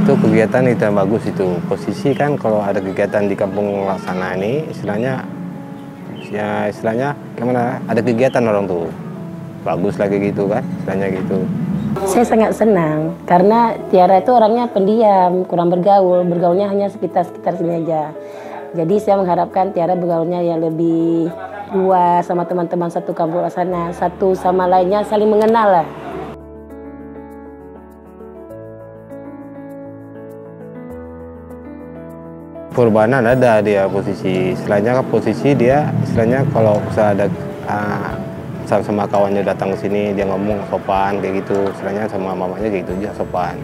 Itu kegiatan itu yang bagus itu. Posisi kan kalau ada kegiatan di kampung Laksana ini istilahnya ya istilahnya gimana? Ada kegiatan orang tuh. Bagus lagi gitu kan, istilahnya gitu. Saya sangat senang karena Tiara itu orangnya pendiam, kurang bergaul, bergaulnya hanya sekitar sini aja. Jadi saya mengharapkan Tiara bergaulnya yang lebih luas sama teman-teman satu kampung Laksana, satu sama lainnya saling mengenal lah. Perubahan ada dia posisi, istilahnya istilahnya kalau bisa ada sama kawannya datang ke sini dia ngomong sopan kayak gitu, istilahnya sama mamanya kayak gitu aja sopan.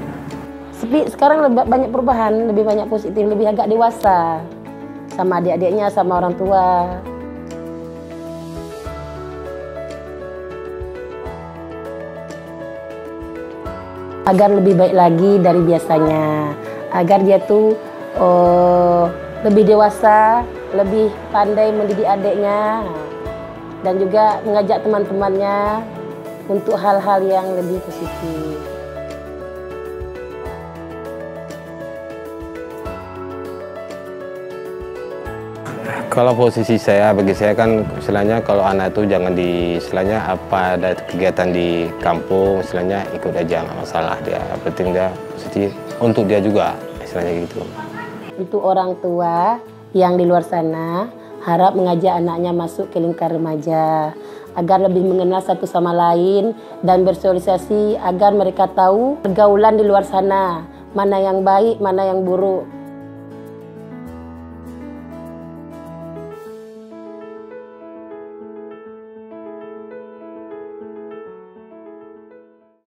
Sekarang lebih banyak perubahan, lebih banyak positif, lebih agak dewasa sama adik-adiknya, sama orang tua. Agar lebih baik lagi dari biasanya, agar dia tuh lebih dewasa, lebih pandai mendidik adiknya, dan juga mengajak teman-temannya untuk hal-hal yang lebih positif. Kalau posisi saya, bagi saya kan istilahnya kalau anak itu jangan istilahnya apa ada kegiatan di kampung, istilahnya ikut aja nggak masalah dia. Penting dia positif untuk dia juga, istilahnya gitu. Untuk orang tua yang di luar sana harap mengajak anaknya masuk ke lingkar remaja agar lebih mengenal satu sama lain dan bersosialisasi agar mereka tahu pergaulan di luar sana, mana yang baik, mana yang buruk.